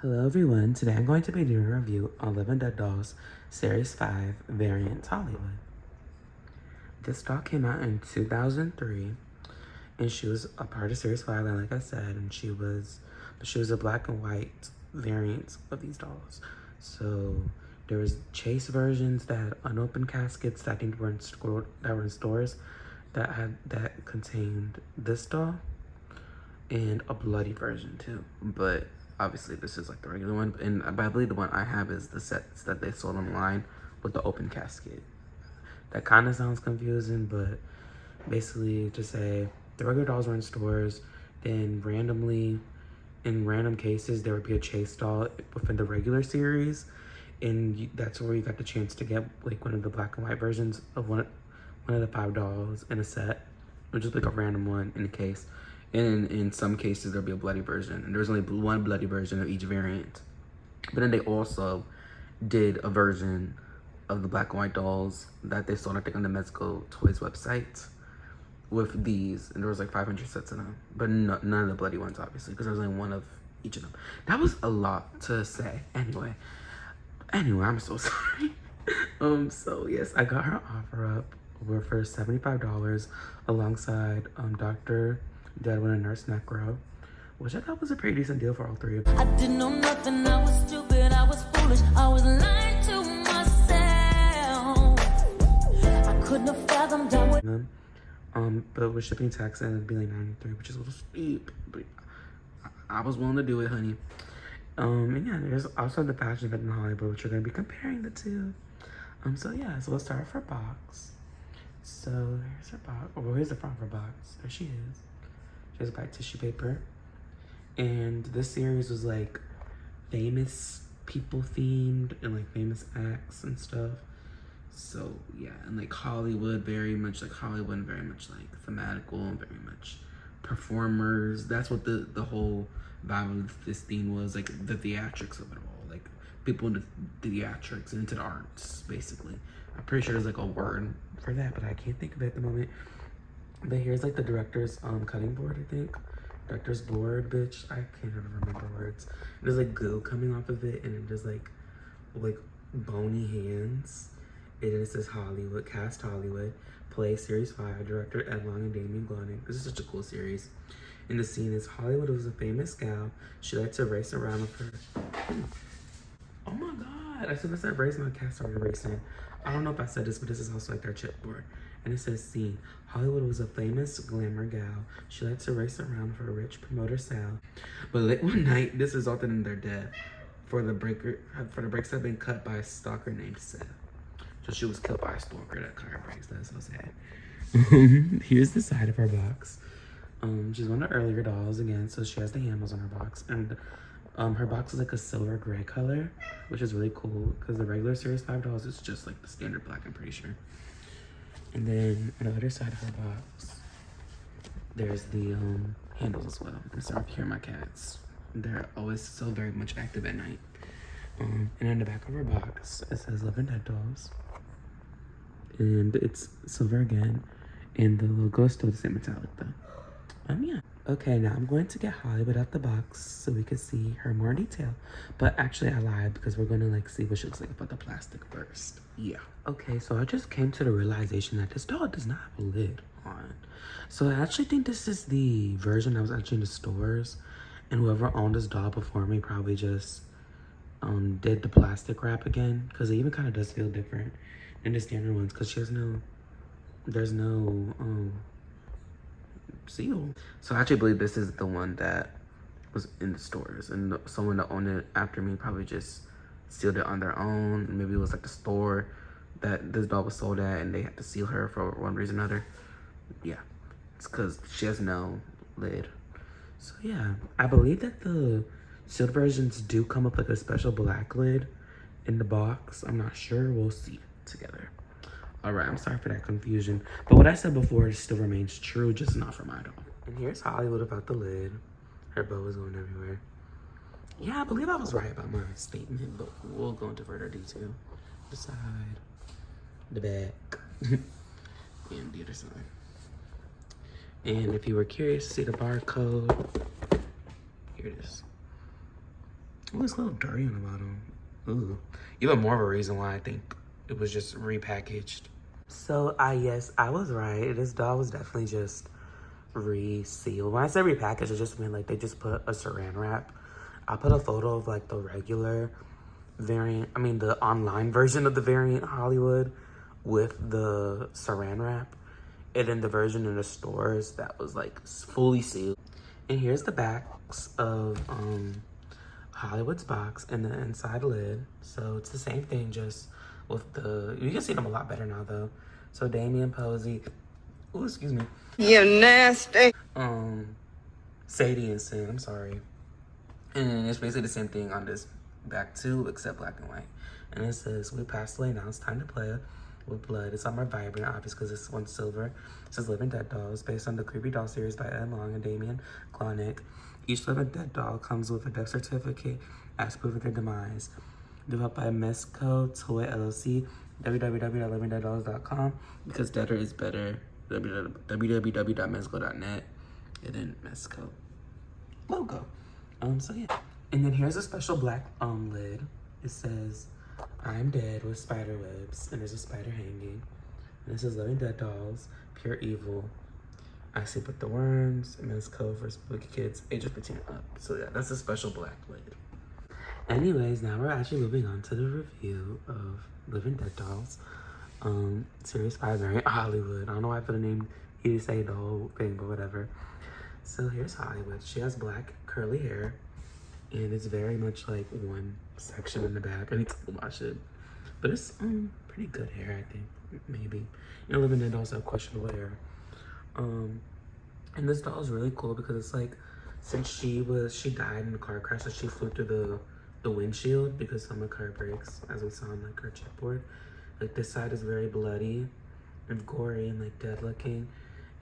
Hello everyone, today I'm going to be doing a review on Live and Dead Dolls Series 5 Variant Hollywood. This doll came out in 2003 and she was a part of Series 5, and like I said, and she was a black and white variant of these dolls. So there was chase versions that had unopened caskets that I think were in stores that contained this doll, and a bloody version too, but obviously this is like the regular one, and I believe the one I have is the sets that they sold online with the open casket. That kind of sounds confusing, but basically to say the regular dolls were in stores, then randomly in random cases there would be a chase doll within the regular series, and that's where you got the chance to get like one of the black and white versions of one of the 5 dolls in a set, or just like a random one in a case. And in some cases there'll be a bloody version, and there's only one bloody version of each variant. But then they also did a version of the black and white dolls that they sold, I think, on the Mezco Toys website with these, and there was like 500 sets of them, but none of the bloody ones, obviously, because there was only one of each of them. That was a lot to say. Anyway, I'm so sorry. So yes, I got her offer up for $75 alongside Dr. Deadwood and Nurse Necro, which I thought was a pretty decent deal for all 3 of them. I didn't know nothing, I was stupid, I was foolish, I was lying to myself. I couldn't have fathomed down. But with shipping tax, it'd be like $93, which is a little steep, but I was willing to do it, honey. And yeah, there's also the fashion event in Hollywood, which we're gonna be comparing the two. So yeah, so let's start with her box. So here's her box. Oh, well, here's the front of her box. There she is. She has black tissue paper. And this series was like famous people themed and like famous acts and stuff. So yeah, and like Hollywood, very much like Hollywood, and very much like thematical, and very much performers. That's what the whole vibe of this theme was, like the theatrics of it all, like people into theatrics and into the arts, basically. I'm pretty sure there's like a word for that, but I can't think of it at the moment. But here's like the director's cutting board, I think. Director's board, bitch. I can't even remember words. There's like goo coming off of it, and it just like bony hands. And it says Hollywood, cast Hollywood, play series 5, director Ed Long and Damien Gloning. This is such a cool series. And the scene is Hollywood was a famous gal. She liked to race around with her. Oh my God. As soon as I raised my cat started racing. I don't know if I said this, but this is also like their chipboard. And it says scene. Hollywood was a famous glamour gal. She liked to race around with her rich promoter Sal. But late one night, this resulted in their death. For the brakes had been cut by a stalker named Seth. So she was killed by a stalker that cut her brakes. That's so sad. Here's the side of her box. She's one of the earlier dolls again, so she has the handles on her box, and her box is like a silver gray color, which is really cool because the regular Series 5 dolls is just like the standard black, I'm pretty sure. And then on the other side of her box, there's the handles as well. And so here are my cats. They're always so very much active at night. And on the back of her box, it says Live and Dead Dolls. And it's silver again. And the logo is still the same metallic though. Yeah. Okay, now I'm going to get Hollywood out the box so we can see her more in detail. But actually I lied, because we're gonna like see what she looks like without the plastic first. Yeah. Okay, so I just came to the realization that this doll does not have a lid on. So I actually think this is the version that was actually in the stores. And whoever owned this doll before me probably just did the plastic wrap again, because it even kind of does feel different than the standard ones, because she has there's no seal. So I actually believe this is the one that was in the stores, and someone that owned it after me probably just sealed it on their own. Maybe it was like the store that this doll was sold at, and they had to seal her for one reason or another. Yeah, it's because she has no lid. So yeah, I believe that the sealed versions do come with like a special black lid in the box. I'm not sure, we'll see together. All right, I'm sorry for that confusion, but what I said before still remains true, just not for my doll. And here's Hollywood without the lid. Her bow is going everywhere. Yeah, I believe I was right about my statement, but we'll go into further detail. The side, the back, and the other side. And if you were curious to see the barcode, here it is. Oh, it's a little dirty on the bottom. Ooh. Even more of a reason why I think it was just repackaged. So, yes, I was right. This doll was definitely just resealed. When I say repackaged, it just meant like they just put a saran wrap. I put a photo of like the regular variant, I mean the online version of the variant Hollywood with the saran wrap. And then the version in the stores that was like fully sealed. And here's the backs of Hollywood's box and the inside lid. So it's the same thing, just with the, you can see them a lot better now though. So Damien Posey, oh excuse me. You nasty. Sadie and Sin, I'm sorry. And it's basically the same thing on this back too, except black and white. And it says, we passed away, now it's time to play with blood. It's on more vibrant, obvious because this one's silver. It says Living Dead Dolls, based on the Creepy Doll series by Ed Long and Damien Klonick. Each Living Dead doll comes with a death certificate as proof of their demise. Developed by Mesco Toy LLC, www.livingdeaddolls.com, because Deader is better, www.mesco.net, and then Mesco logo. So yeah. And then here's a special black lid. It says, I'm dead with spider webs, and there's a spider hanging. And this is Living Dead Dolls, Pure Evil. I sleep with the worms, and it's code for spooky kids ages 15 up. So yeah, that's a special black lid. Anyways, now we're actually moving on to the review of Living Dead Dolls. Series 5 variant Hollywood. I don't know why I put the name, he didn't say the whole thing, but whatever. So here's Hollywood. She has black curly hair, and it's very much like one section in the back. I need to wash it, but it's pretty good hair, I think. Maybe, you know, Living Dead Dolls have questionable hair. And this doll is really cool because it's like, since she died in a car crash, so she flew through the windshield because some of her brakes, as we saw on like her chipboard. Like this side is very bloody and gory and like dead looking,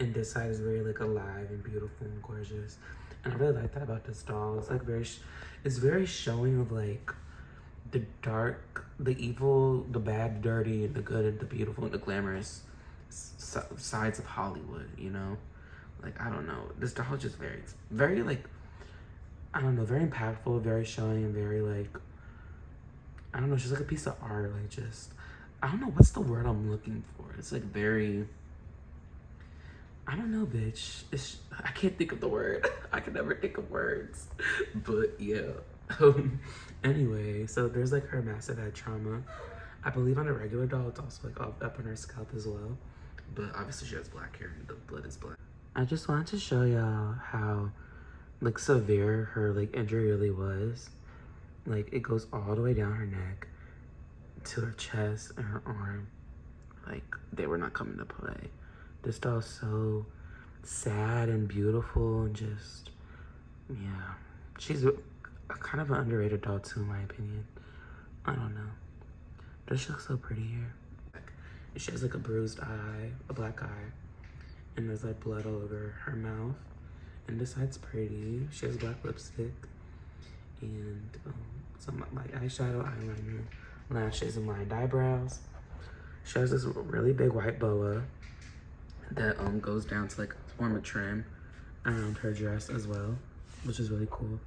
and this side is very like alive and beautiful and gorgeous. And I really like that about this doll. It's like it's very showing of like the dark, the evil, the bad, dirty, and the good, and the beautiful, and the glamorous sides of Hollywood, you know? Like, I don't know. This doll is just very like, I don't know, very impactful, very showing, and very like, I don't know, it's just like a piece of art. Like, just, I don't know, what's the word I'm looking for? It's like very, I don't know, bitch. I can't think of the word. I can never think of words. But yeah. Anyway, so there's like her massive head trauma. I believe on a regular doll, it's also like up on her scalp as well. But obviously she has black hair and the blood is black. I just wanted to show y'all how like severe her like injury really was. Like it goes all the way down her neck to her chest and her arm. Like they were not coming to play. This doll's so sad and beautiful and just, yeah. She's a kind of an underrated doll too, in my opinion. I don't know. But she looks so pretty here. She has like a bruised eye, a black eye, and there's like blood all over her mouth. And this side's pretty. She has black lipstick and some like eyeshadow, eyeliner, lashes, and lined eyebrows. She has this really big white boa that goes down to like form a trim around her dress as well, which is really cool.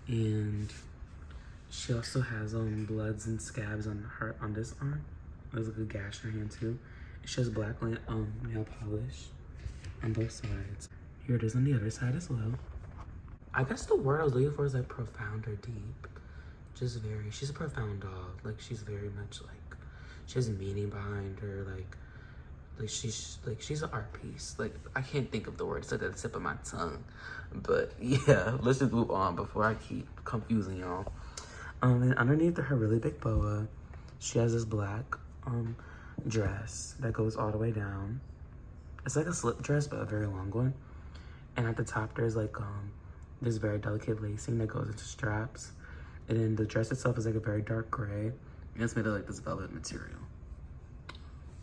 And she also has bloods and scabs on this arm. There's like a gash in her hand too. She has black nail polish on both sides. Here it is on the other side as well. I guess the word I was looking for is like profound or deep. Just very, she's a profound doll. Like she's very much like, she has meaning behind her. Like she's an art piece. Like I can't think of the word, it's like at the tip of my tongue. But yeah, let's just move on before I keep confusing y'all. And underneath her really big boa, she has this black dress that goes all the way down. It's like a slip dress, but a very long one. And at the top, there's like this very delicate lacing that goes into straps. And then the dress itself is like a very dark gray. And it's made of like this velvet material.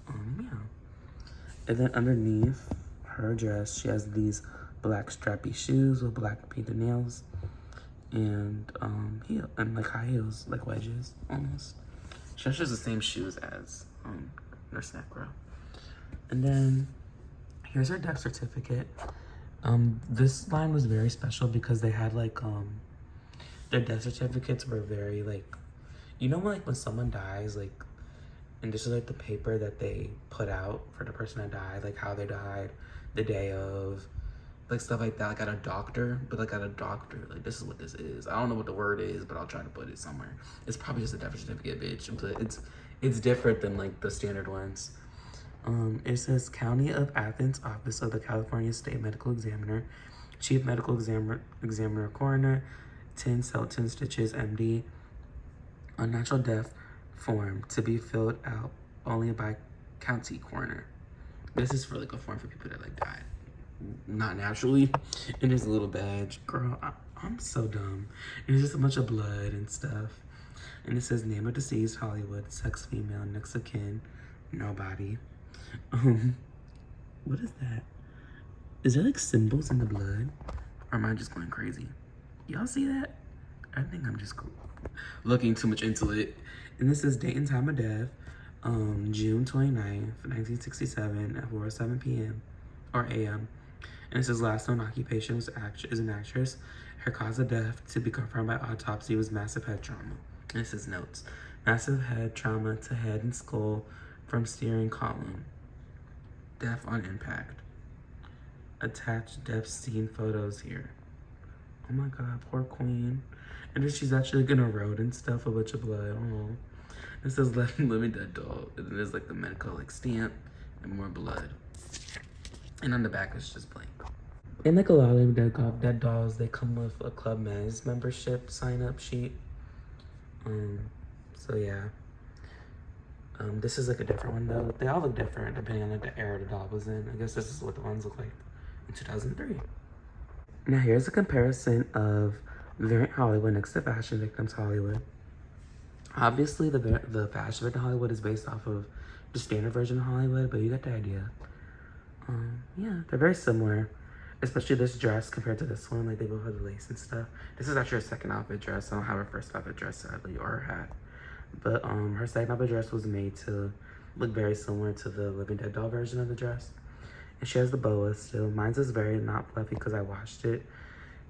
Yeah. And then underneath her dress, she has these black strappy shoes with black painted nails. And like high heels, like wedges, almost. She actually has the same shoes as Nurse Necro. And then here's her death certificate. This line was very special because they had like Their death certificates were very like, you know, like when someone dies, like, and this is like the paper that they put out for the person that died, like how they died, the day of, like stuff like that, like at a doctor, but like at a doctor, like this is what this is. I don't know what the word is, but I'll try to put it somewhere. It's probably just a death certificate, bitch. But it's different than like the standard ones. It says County of Athens, Office of the California State Medical Examiner, Chief Medical Examiner Coroner, 10 Selton Stitches, MD, unnatural death form to be filled out only by county coroner. This is for like a form for people that like died not naturally, and there's a little badge. Girl, I'm so dumb. And it's just a bunch of blood and stuff. And it says name of deceased, Hollywood, sex female, next of kin, nobody. What is that? Is there like symbols in the blood? Or am I just going crazy? Y'all see that? I think I'm just looking too much into it. And this is date and time of death, June 29th, 1967 at 4:07 p.m. or a.m. And it says last known occupation was is an actress. Her cause of death to be confirmed by autopsy was massive head trauma. And it says notes. Massive head trauma to head and skull from steering column. Death on impact. Attached death scene photos here. Oh my god, poor queen. And then she's actually gonna road and stuff, a bunch of blood. Oh. It says living dead doll. And then there's like the medical like stamp and more blood. And on the back it's just blank. And like a lot of dead dolls, they come with a Club Med membership sign up sheet. So yeah. This is like a different one though. They all look different depending on like the era the doll was in. I guess this is what the ones look like in 2003. Now here's a comparison of Variant Hollywood next to Fashion Victims Hollywood. Obviously the Fashion Victim Hollywood is based off of the standard version of Hollywood, but you get the idea. Yeah, they're very similar, especially this dress compared to this one. Like they both have the lace and stuff. This is actually her second outfit dress. I don't have her first outfit dress sadly, or her hat. But her second outfit dress was made to look very similar to the Living Dead doll version of the dress. And she has the boa still. Mine's is very not fluffy because I washed it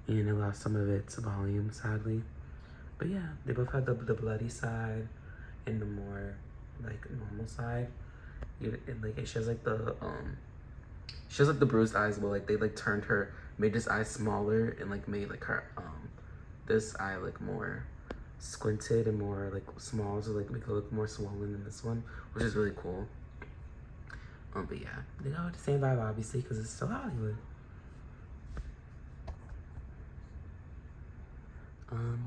and it lost some of its volume sadly. But yeah, they both have the bloody side and the more like normal side. And like she has like the she has like the bruised eyes, but like they like turned her, made this eye smaller and like made like her this eye like more squinted and more like small to like make it look more swollen than this one, which is really cool. But yeah, they all have the same vibe obviously because it's still Hollywood.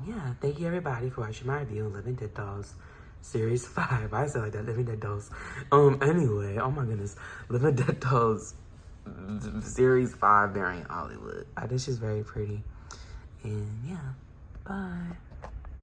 Yeah, thank you everybody for watching my review on Living Dead Dolls Series 5. I said like that, Living Dead Dolls. Anyway, oh my goodness. Living Dead Dolls Series 5 Variant Hollywood. I think she's very pretty. And yeah, bye.